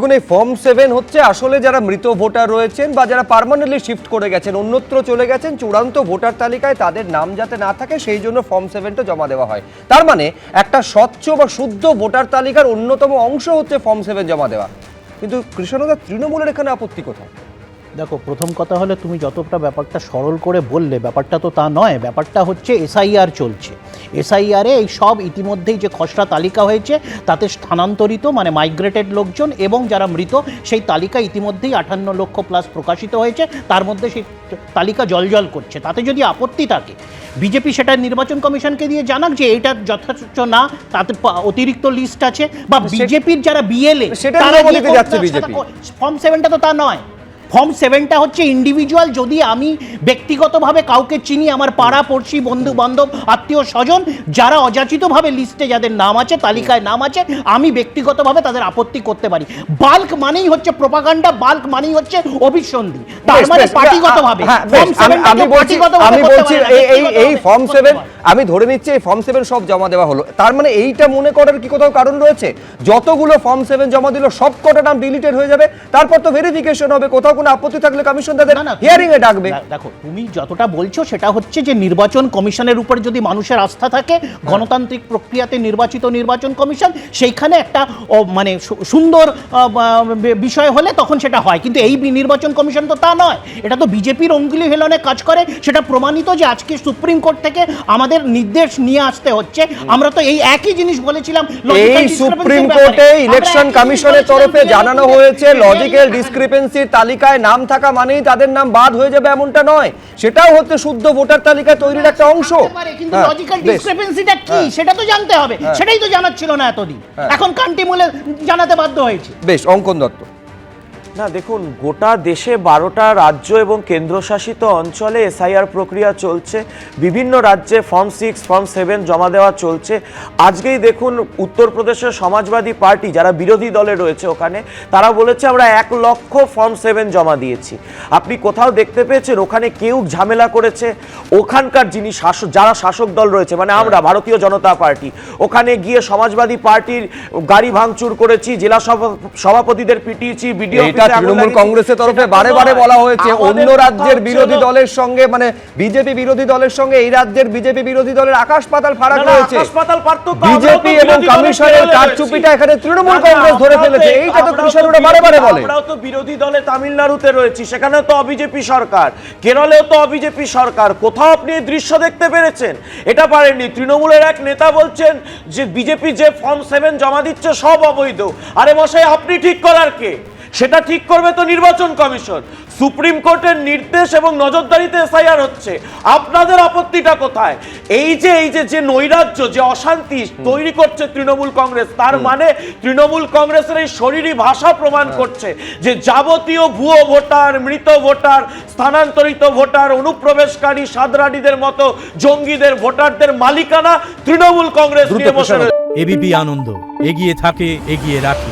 দেখুন এই ফর্ম 7 হচ্ছে আসলে যারা মৃত ভোটার রয়েছেন বা যারা পার্মানেন্টলি শিফট করে গেছেন, অন্যত্র চলে গেছেন, চূড়ান্ত ভোটার তালিকায় তাদের নাম যাতে না থাকে সেই জন্য ফর্ম 7টা জমা দেওয়া হয়। তার মানে একটা স্বচ্ছ বা শুদ্ধ ভোটার তালিকার অন্যতম অংশ হচ্ছে ফর্ম 7 জমা দেওয়া। কিন্তু কৃষ্ণদা, তৃণমূলের এখানে আপত্তি কোথায়? দেখো, প্রথম কথা হলে তুমি যতটা ব্যাপারটা সরল করে বললে, ব্যাপারটা তো তা নয়। ব্যাপারটা হচ্ছে এসআইআর চলছে। এসআইআরে এই সব ইতিমধ্যেই যে খসড়া তালিকা হয়েছে তাতে স্থানান্তরিত মানে মাইগ্রেটেড লোকজন এবং যারা মৃত সেই তালিকা ইতিমধ্যেই 58 লক্ষ প্লাস প্রকাশিত হয়েছে। তার মধ্যে সেই তালিকা জলজল করছে। তাতে যদি আপত্তি থাকে, বিজেপি সেটা নির্বাচন কমিশনকে দিয়ে জানাক যে এটা যথেষ্ট না, তাতে অতিরিক্ত লিস্ট আছে, বা বিজেপির যারা বিএলএ তারা ফর্ম 7টা তো তা নয়। ফর্ম 7টা হচ্ছে ইন্ডিভিজুয়াল। যদি আমি ব্যক্তিগতভাবে কাউকে চিনি, আমার পাড়া পড়শি, বন্ধু বান্ধব, আত্মীয় স্বজন যারা অযাচিতভাবে লিস্টে যাদের নাম আছে, তালিকায় নাম আছে, আমি ব্যক্তিগতভাবে তাদের আপত্তি করতে পারি। বাল্ক মানেই হচ্ছে প্রোপাগান্ডা, বাল্ক মানেই হচ্ছে অভিসন্ধি। তার মানে পার্টিগতভাবে আমি বলছি এই ফর্ম 7 আমি ধরে নিচ্ছি এই ফর্ম 7 সব জমা দেওয়া হলো। তার মানে এইটা মনে করার কি কোথাও কারণ রয়েছে যতগুলো ফর্ম 7 জমা দিল সব কটা নাম ডিলিটেড হয়ে যাবে? তারপর তো ভেরিফিকেশন হবে, কোথাও কোনো আপত্তি থাকলে কমিশন তাদের হিয়ারিং এ ডাকবে। দেখো, তুমি যতটা বলছো সেটা হচ্ছে যে নির্বাচন কমিশনের উপর যদি মানুষের আস্থা থাকে, গণতান্ত্রিক প্রক্রিয়াতে নির্বাচিত নির্বাচন কমিশন, সেইখানে একটা মানে সুন্দর বিষয় হলে তখন সেটা হয়। কিন্তু এই নির্বাচন কমিশন তো তা নয়। এটা তো বিজেপির অঙ্গুলি হেলনে কাজ করে। সেটা প্রমাণিত যে আজকে সুপ্রিম কোর্ট থেকে আমাদের নির্দেশ নিয়ে আসতে হচ্ছে। আমরা তো এই একই জিনিস বলেছিলাম। এই সুপ্রিম কোর্টে ইলেকশন কমিশনের তরফে জানানো হয়েছে লজিক্যাল ডিসক্রিপেন্সির তালিকায় নাম থাকা মানেই তাদের নাম বাদ হয়ে যাবে এমনটা নয়। সেটাও হচ্ছে শুদ্ধ ভোটার তালিকা তৈরির একটা অংশ। কিন্তু লজিক্যাল ডিসক্রিপেন্সিটা কি সেটা তো জানতে হবে। সেটাই তো জানাচ্ছিল না এতদিন, এখন কান্টিমূলে জানাতে বাধ্য হয়েছে। বেশ, অঙ্কন দত্ত। না দেখুন, গোটা দেশে 12টা রাজ্য এবং কেন্দ্রশাসিত অঞ্চলে এসআইআর প্রক্রিয়া চলছে। বিভিন্ন রাজ্যে ফর্ম 6 ফর্ম 7 জমা দেওয়া চলছে। আজকেই দেখুন উত্তরপ্রদেশের সমাজবাদী পার্টি যারা বিরোধী দলে রয়েছে ওখানে, তারা বলেছে আমরা 1 লক্ষ ফর্ম 7 জমা দিয়েছি। আপনি কোথাও দেখতে পেয়েছেন ওখানে কেউ ঝামেলা করেছে? ওখানকার যিনি যারা শাসক দল রয়েছে মানে আমরা ভারতীয় জনতা পার্টি, ওখানে গিয়ে সমাজবাদী পার্টির গাড়ি ভাঙচুর করেছি, জেলা সভাপতিদের পিটিয়েছি, বিডিও তৃণমূল কংগ্রেসের তরফে বারে বারে বলা হয়েছে অন্য রাজ্যের বিরোধী দলের সঙ্গে মানে বিজেপি বিরোধী দলের সঙ্গে এই রাজ্যের বিজেপি বিরোধী দলের আকাশ পাতাল ফারাক রয়েছে। বিজেপি এবং কমিশনের কারচুপিটা এখানে তৃণমূল কংগ্রেস ধরে ফেলেছে। এইটা তো কৃষকরা বারে বারে বলে। আমরাও তো বিরোধী দলে তামিলনাড়ুতে রয়েছি, সেখানেও তো অবিজেপি সরকার, কেরলেও তো অবিজেপি সরকার। কোথাও আপনি এই দৃশ্য দেখতে পেরেছেন? এটা পারেননি। তৃণমূলের এক নেতা বলছেন যে বিজেপি যে ফর্ম 7 জমা দিচ্ছে সব অবৈধ। আরে মশাই, আপনি ঠিক করার কে? সেটা ঠিক করবে তো নির্বাচন কমিশন। সুপ্রিম কোর্টের নির্দেশ এবং নজরদারিতে এসআইআর হচ্ছে। আপনাদের আপত্তিটা কোথায়? এই যে নৈরাজ্য, যে অশান্তি তৈরি করছে তৃণমূল কংগ্রেস, তার মানে তৃণমূল কংগ্রেসের এই শরীরী ভাষা প্রমাণ করছে যে যাবতীয় ভুয়ো ভোটার, মৃত ভোটার, স্থানান্তরিত ভোটার, অনুপ্রবেশকারী সাদরাডিদের মতো জঙ্গিদের ভোটারদের মালিকানা তৃণমূল কংগ্রেস নিয়ে বসে রয়েছে। এবিপি আনন্দ, এগিয়ে থাকে, এগিয়ে রাখে।